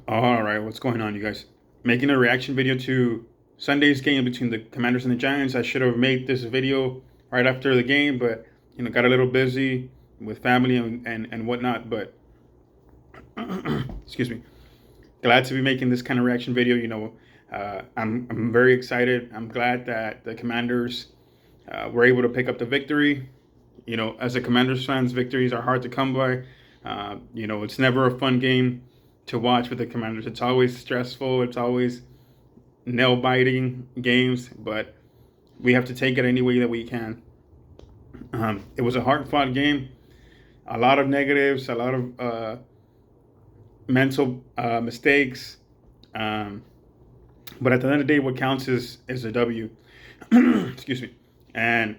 All right, what's going on, you guys? Making a reaction video to Sunday's game between the Commanders and the Giants. I should have made this video right after the game, but got a little busy with family and whatnot. But excuse me, glad to be making this kind of reaction video. I'm very excited. I'm glad that the Commanders were able to pick up the victory. As a Commanders fans, victories are hard to come by. It's never a fun game to watch with the Commanders. It's always stressful. It's always nail biting games, but we have to take it any way that we can. It was a hard fought game. A lot of negatives, a lot of mental mistakes. But at the end of the day, what counts is a W. Excuse me. And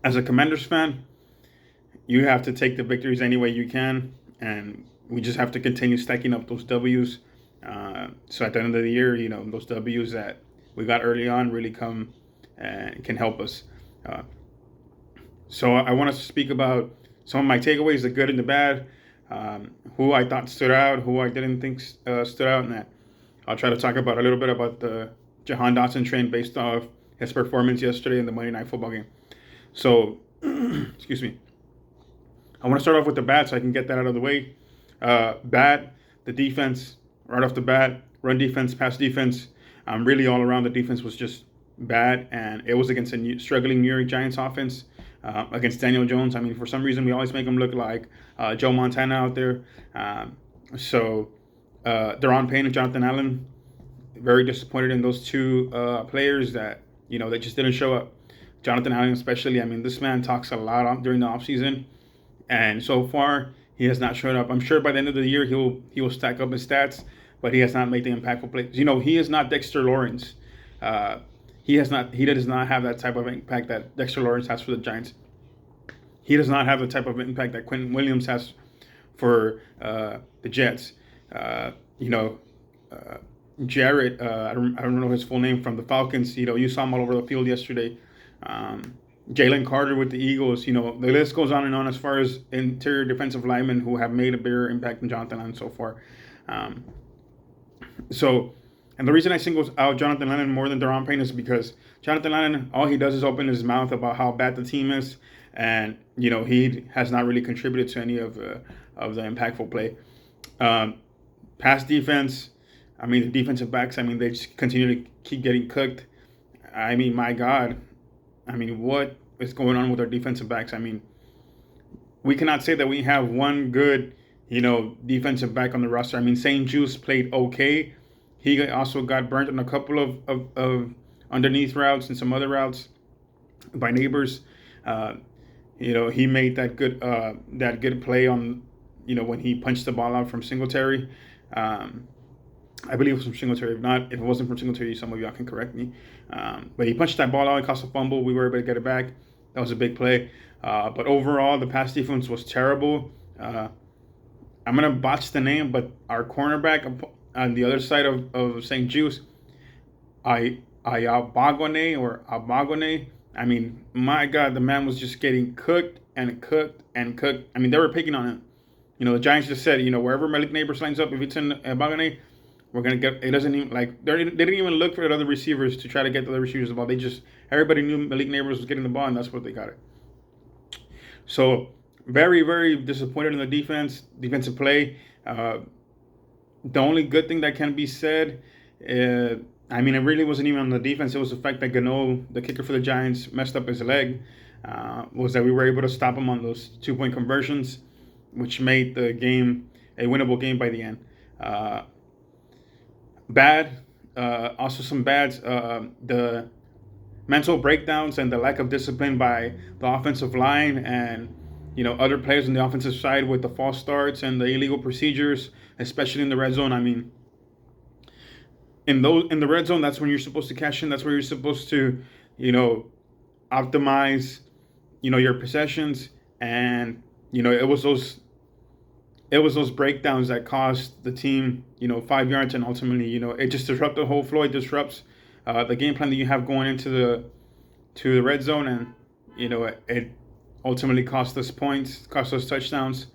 as a Commanders fan, you have to take the victories any way you can, and we just have to continue stacking up those W's. So at the end of the year, those W's that we got early on really come and can help us. So I want to speak about some of my takeaways, the good and the bad, who I thought stood out, who I didn't think stood out, and that I'll try to talk about a little bit about the JAHAN DOTSON train based off his performance yesterday in the Monday Night Football game. So, excuse me. I want to start off with the bad so I can get that out of the way. Bad, the defense, right off the bat, run defense, pass defense, really all around the defense was just bad, and it was against a struggling New York Giants offense, against Daniel Jones. I mean, for some reason, we always make him look like Joe Montana out there. Deron Payne and Jonathan Allen, very disappointed in those two players that, they just didn't show up. Jonathan Allen especially, I mean, this man talks a lot during the offseason, and so far, he has not showed up. I'm sure by the end of the year, he will stack up his stats, but he has not made the impactful plays. He is not Dexter Lawrence. He does not have that type of impact that Dexter Lawrence has for the Giants. He does not have the type of impact that Quentin Williams has for the Jets. Jarrett, I don't know his full name, from the Falcons. You saw him all over the field yesterday. Jalen Carter with the Eagles. The list goes on and on as far as interior defensive linemen who have made a bigger impact than Jonathan Allen so far. And the reason I single out Jonathan Allen more than Deron Payne is because Jonathan Allen, all he does is open his mouth about how bad the team is, and he has not really contributed to any of the impactful play. Pass defense, I mean, the defensive backs, I mean, they just continue to keep getting cooked. I mean, my God. I mean, what is going on with our defensive backs? I mean, we cannot say that we have one good, defensive back on the roster. I mean, St. Juice played okay. He also got burnt on a couple of underneath routes and some other routes by neighbors. He made that good play on, when he punched the ball out from Singletary. I believe it was from Singletary. If it wasn't from Singletary, some of y'all can correct me. But he punched that ball out. It caused a fumble. We were able to get it back. That was a big play. But overall, the pass defense was terrible. I'm going to botch the name, but our cornerback on the other side of St. Juice, Abagone. I mean, my God, the man was just getting cooked and cooked and cooked. I mean, they were picking on him. The Giants just said, wherever Malik Neighbors lines up, if it's in Abagone, we're gonna get. It doesn't even they didn't even look for the other receivers to try to get the other receivers the ball. Everybody knew Malik Neighbors was getting the ball, and that's what they got it. So very, very disappointed in the defensive play. The only good thing that can be said, I mean, it really wasn't even on the defense. It was the fact that Gano, the kicker for the Giants, messed up his leg. Was that we were able to stop him on those 2-point conversions, which made the game a winnable game by the end. Bad, also some bads. The mental breakdowns and the lack of discipline by the offensive line and other players on the offensive side with the false starts and the illegal procedures, especially in the red zone. I mean, in the red zone, that's when you're supposed to cash in. That's where you're supposed to, optimize, your possessions. And it was those breakdowns that cost the team, 5 yards, and ultimately, it just disrupts the whole flow. It disrupts the game plan that you have going into the red zone, and it ultimately cost us points, cost us touchdowns.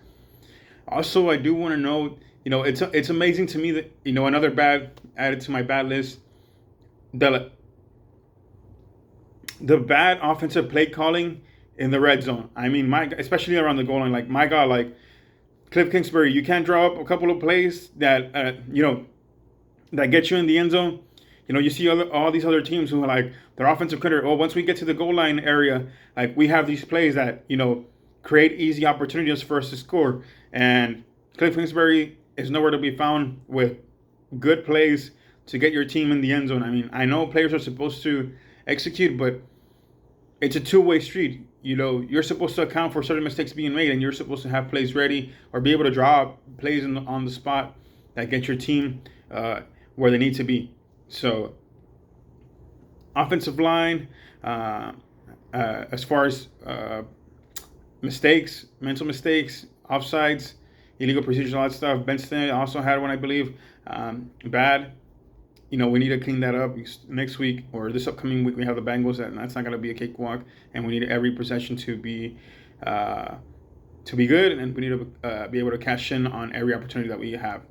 Also, I do want to note it's amazing to me that another bad added to my bad list. The the bad offensive play calling in the red zone. I mean, especially around the goal line. Like my God, like Cliff Kingsbury, you can't draw up a couple of plays that that get you in the end zone. You see all these other teams who are like their offensive coordinator. Oh, once we get to the goal line area, like we have these plays that create easy opportunities for us to score. And Cliff Kingsbury is nowhere to be found with good plays to get your team in the end zone. I mean, I know players are supposed to execute, but it's a two-way street. You're supposed to account for certain mistakes being made, and you're supposed to have plays ready or be able to draw plays on the spot that get your team where they need to be. So, offensive line, as far as mistakes, mental mistakes, offsides, illegal procedures, all that stuff. Benson also had one, I believe, bad. We need to clean that up next week or this upcoming week. We have the Bengals, and that's not going to be a cakewalk. And we need every possession to be good, and we need to be able to cash in on every opportunity that we have.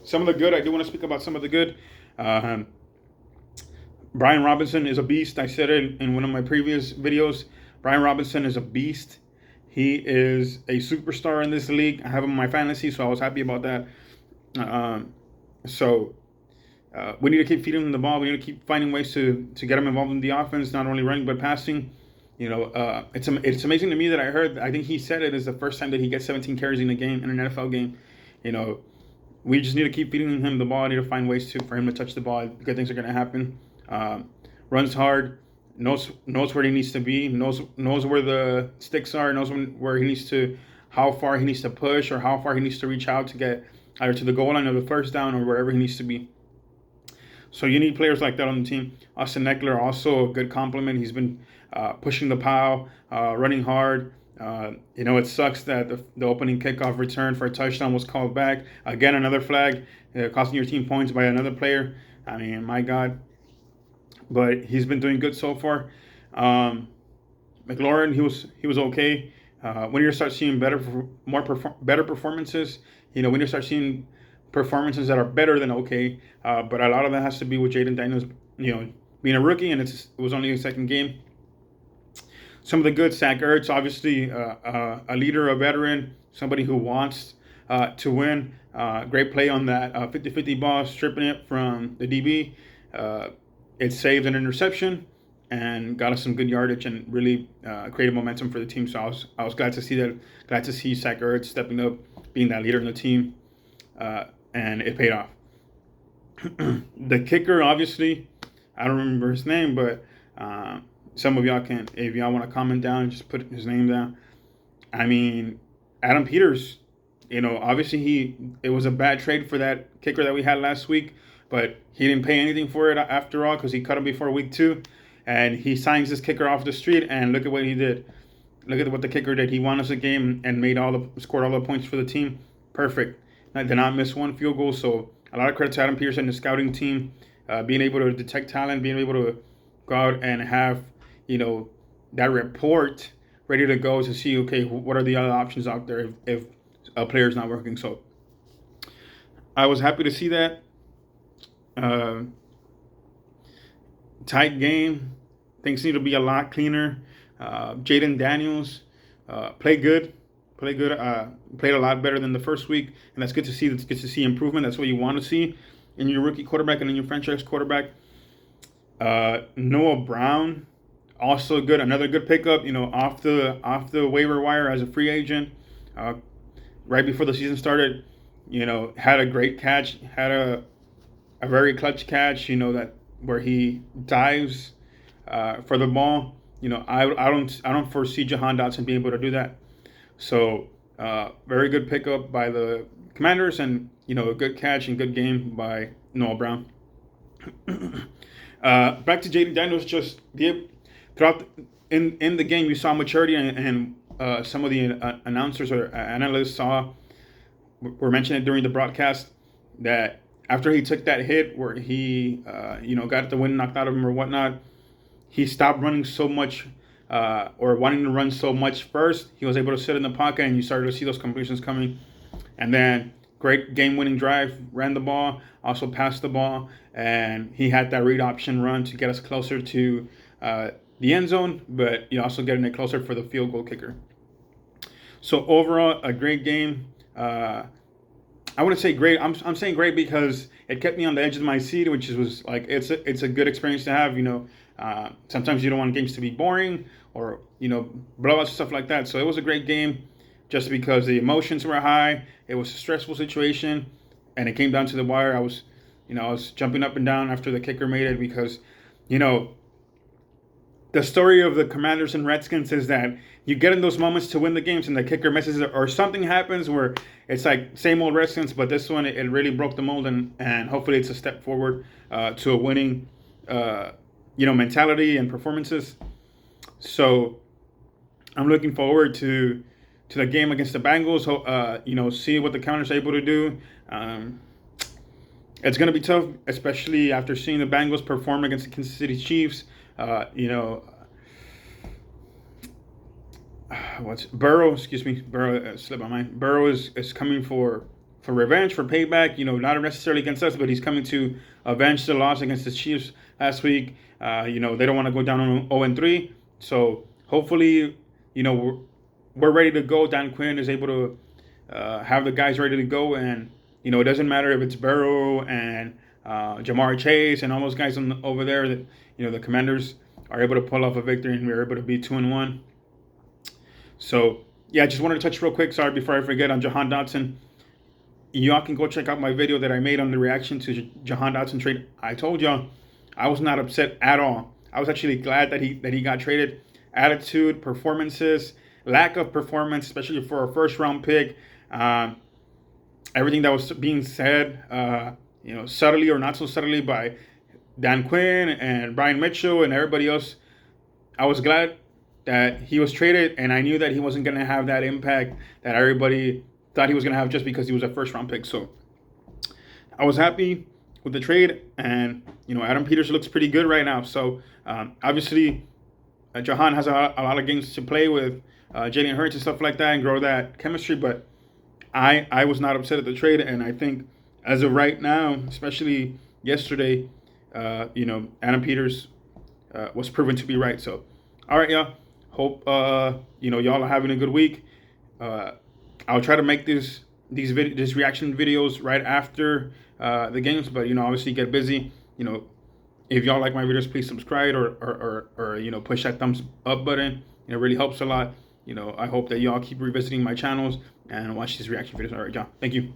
Some of the good, I do want to speak about some of the good. Brian Robinson is a beast. I said it in one of my previous videos. Brian Robinson is a beast. He is a superstar in this league. I have him in my fantasy, so I was happy about that. We need to keep feeding him the ball. We need to keep finding ways to get him involved in the offense, not only running but passing. It's amazing to me that I think he said it is the first time that he gets 17 carries in a game, in an NFL game. We just need to keep feeding him the ball. I need to find ways for him to touch the ball. Good things are going to happen. Runs hard, knows where he needs to be, knows where the sticks are, knows where he needs to, how far he needs to push or how far he needs to reach out to get either to the goal line or the first down or wherever he needs to be. So you need players like that on the team. Austin Eckler, also a good compliment. He's been pushing the pile, running hard. It sucks that the opening kickoff return for a touchdown was called back. Again, another flag, costing your team points by another player. I mean, my God. But he's been doing good so far. McLaurin, he was okay. When you start seeing better performances, when you start seeing performances that are better than okay, but a lot of that has to be with Jaden Daniels, being a rookie, and it was only his second game. Some of the good, Zach Ertz, obviously a leader, a veteran, somebody who wants to win. Great play on that 50-50 ball, stripping it from the DB. It saved an interception and got us some good yardage and really created momentum for the team. So I was glad to see that. Glad to see Zach Ertz stepping up, being that leader in the team, and it paid off. The kicker, obviously, I don't remember his name, but some of y'all can, if y'all want to comment down, just put his name down. I mean, Adam Peters, obviously it was a bad trade for that kicker that we had last week, but he didn't pay anything for it after all because he cut him before week 2, and he signs this kicker off the street, and look at what he did. Look at what the kicker did. He won us a game and scored all the points for the team. Perfect. Did not miss one field goal, so a lot of credit to Adam Peters and the scouting team, being able to detect talent, being able to go out and have, that report ready to go to see, okay, what are the other options out there if a player is not working. So I was happy to see that. Tight game. Things need to be a lot cleaner. Jaden Daniels played good. Played a lot better than the first week, and that's good to see. That's good to see improvement. That's what you want to see in your rookie quarterback and in your franchise quarterback. Noah Brown, also good. Another good pickup. Off the waiver wire as a free agent, right before the season started. Had a great catch. Had a very clutch catch. That where he dives for the ball. I don't foresee Jahan Dotson being able to do that. So very good pickup by the Commanders, and a good catch and good game by Noah Brown. Back to Jaden Daniels, just throughout in the game, you saw maturity, and some of the announcers or analysts were mentioning during the broadcast that after he took that hit where he got the wind knocked out of him or whatnot, he stopped running so much or wanting to run so much first. He was able to sit in the pocket, and you started to see those completions coming. And then great game-winning drive, ran the ball, also passed the ball, and he had that read option run to get us closer to the end zone, but also getting it closer for the field goal kicker. So overall, a great game. I wouldn't say great. I'm saying great because it kept me on the edge of my seat, which was like it's a good experience to have. Sometimes you don't want games to be boring or blowouts, stuff like that. So it was a great game, just because the emotions were high. It was a stressful situation, and it came down to the wire. I was jumping up and down after the kicker made it because, the story of the Commanders and Redskins is that you get in those moments to win the games and the kicker misses it, or something happens where it's like same old Redskins, but this one it really broke the mold, and hopefully it's a step forward to a winning mentality and performances. So I'm looking forward to the game against the Bengals. See what the Commanders are able to do. It's going to be tough, especially after seeing the Bengals perform against the Kansas City Chiefs. Burrow slipped my mind. Burrow is coming for revenge, for payback. Not necessarily against us, but he's coming to avenge the loss against the Chiefs last week. They don't want to go down on 0-3. So hopefully, we're ready to go. Dan Quinn is able to have the guys ready to go, and it doesn't matter if it's Burrow and Jamar Chase and all those guys over there. That the Commanders are able to pull off a victory, and we're able to be 2-1. So yeah, I just wanted to touch real quick. Sorry, before I forget, on Jahan Dotson. Y'all can go check out my video that I made on the reaction to Jahan Dotson trade. I told y'all I was not upset at all. I was actually glad that he got traded. Attitude, performances, lack of performance, especially for a first-round pick. Everything that was being said, subtly or not so subtly by Dan Quinn and Brian Mitchell and everybody else, I was glad that he was traded, and I knew that he wasn't going to have that impact that everybody thought he was going to have just because he was a first-round pick. So I was happy with the trade, and Adam Peters looks pretty good right now. So obviously, Jahan has a lot of games to play with Jalen Hurts and stuff like that and grow that chemistry, but I was not upset at the trade, and I think as of right now, especially yesterday, Adam Peters was proven to be right. So, all right, y'all. Hope y'all are having a good week. I'll try to make these reaction videos right after the games, but obviously get busy. If y'all like my videos, please subscribe or push that thumbs up button. It really helps a lot. I hope that y'all keep revisiting my channels and watch these reaction videos. All right, y'all. Thank you.